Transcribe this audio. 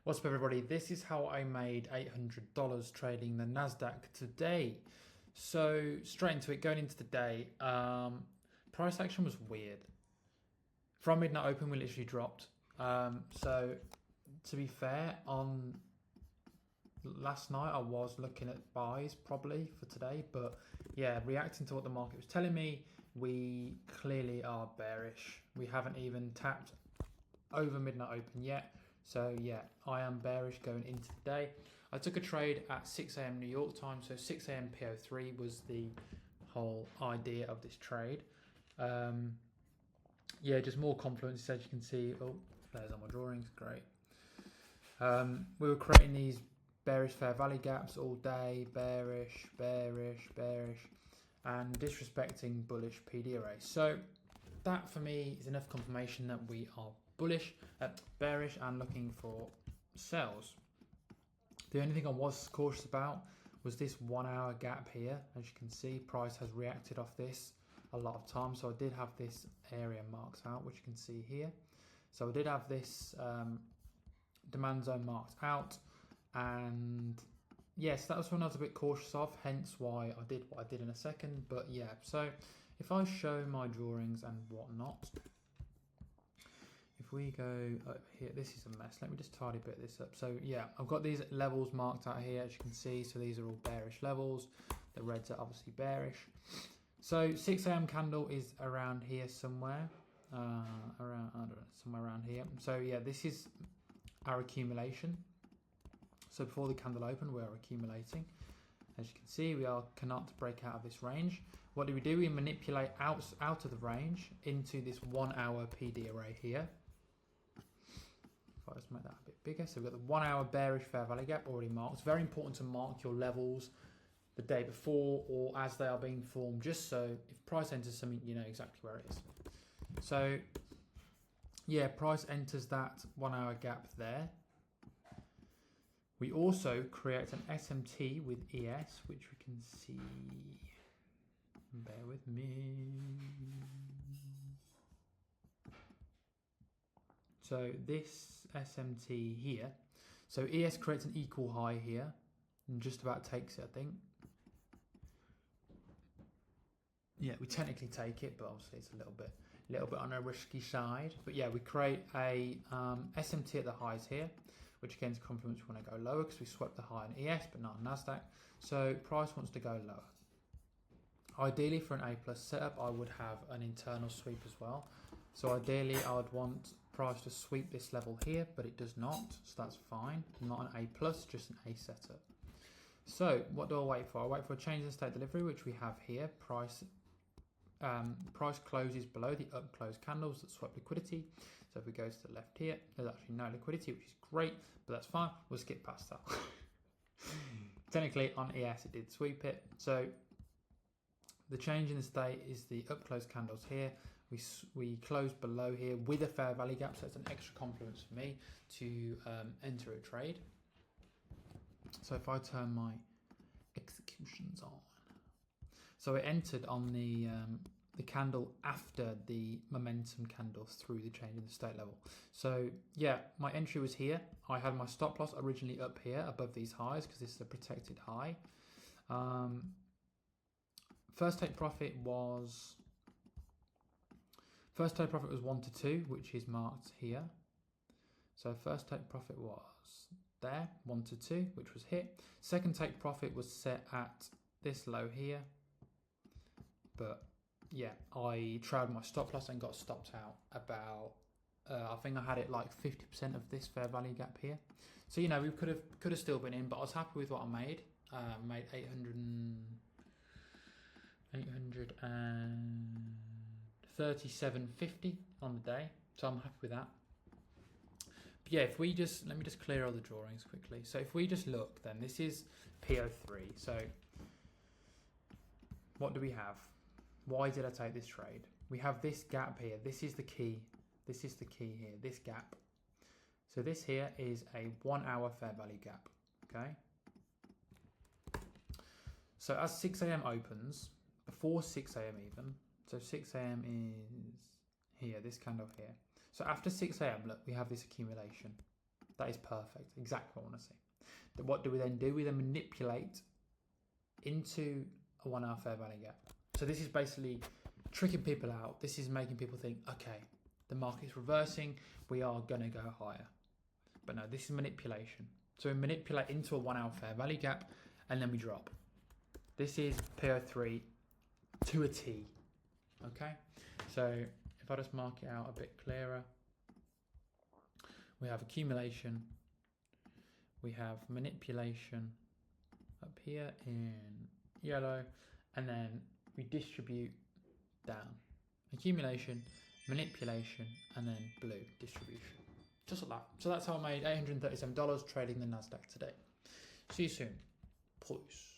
What's up, everybody? This is how I made $800 trading the Nasdaq today. So straight into it, going into the day, price action was weird. From midnight open, we literally dropped. So to be fair, on last night I was looking at buys probably for today, but yeah, reacting to what the market was telling me, we clearly are bearish. We haven't even tapped over midnight open yet. So yeah, I am bearish going into the day. I took a trade at 6 a.m. New York time, so 6 a.m. PO3 was the whole idea of this trade. Yeah, just more confluence, as you can see. Oh, there's all my drawings, great. We were creating these bearish fair value gaps all day, bearish, bearish, bearish, and disrespecting bullish PD array. So that for me is enough confirmation that we are bullish, bearish, and looking for sells. The only thing I was cautious about was this 1 hour gap here. As you can see, price has reacted off this a lot of times, so I did have this area marked out, which you can see here. So I did have this demand zone marked out, and yes, that was one I was a bit cautious of, hence why I did what I did in a second. But yeah, so if I show my drawings and whatnot, if we go over here, this is a mess. Let me just tidy a bit this up. So yeah, I've got these levels marked out here, as you can see. So these are all bearish levels. The reds are obviously bearish. So 6 a.m. candle is around here somewhere. Around, I don't know, somewhere around here. So yeah, this is our accumulation. So before the candle opened, we are accumulating. As you can see, we cannot break out of this range. What do? We manipulate out of the range into this 1 hour PD array here. If I just make that a bit bigger. So we've got the 1 hour bearish fair value gap already marked. It's very important to mark your levels the day before or as they are being formed, just so if price enters something, you know exactly where it is. So yeah, price enters that 1 hour gap there. We also create an SMT with ES, which we can see. Bear with me. So this SMT here, so ES creates an equal high here and just about takes it, I think. Yeah, we technically take it, but obviously it's a little bit on a risky side. But yeah, we create a SMT at the highs here, which again is confidence we want to go lower because we swept the high in ES but not in Nasdaq. So price wants to go lower. Ideally for an A plus setup, I would have an internal sweep as well. So ideally I would want price to sweep this level here, but it does not, so that's fine. Not an A plus, just an A setup. So what do I wait for? I wait for a change in state delivery, which we have here. Price closes below the up close candles that swept liquidity. So if we go to the left here, there's actually no liquidity, which is great, but that's fine. We'll skip past that. Technically on ES it did sweep it. So the change in the state is the up close candles here. We close below here with a fair value gap, so it's an extra confluence for me to enter a trade. So if I turn my executions on, so it entered on the candle after the momentum candle through the change in the state level. So yeah, my entry was here. I had my stop loss originally up here above these highs because this is a protected high. First take profit was 1 to 2, which is marked here. So first take profit was there, 1 to 2, which was hit. Second take profit was set at this low here, but yeah, I trailed my stop loss and got stopped out about I think I had it like 50% of this fair value gap here. So you know, we could have still been in, but I was happy with what I made. Made 837.50 on the day, so I'm happy with that. But yeah, if we just let me just clear all the drawings quickly. So if we just look, then this is PO3. So what do we have? Why did I take this trade? We have this gap here. This is the key. This is the key here, this gap. So this here is a 1 hour fair value gap, okay? So as 6 a.m. opens, before 6 a.m. even, so 6 a.m. is here, this candle here. So after 6 a.m., look, we have this accumulation. That is perfect. Exactly what I want to see. What do we then do? We then manipulate into a 1 hour fair value gap. So this is basically tricking people out. This is making people think, okay, the market's reversing. We are going to go higher. But no, this is manipulation. So we manipulate into a 1 hour fair value gap and then we drop. This is PO3 to a T. Okay. So if I just mark it out a bit clearer, we have accumulation. We have manipulation up here in yellow, and then we distribute down. Accumulation, manipulation, and then blue distribution. Just like that. So that's how I made $837 trading the Nasdaq today. See you soon. Peace.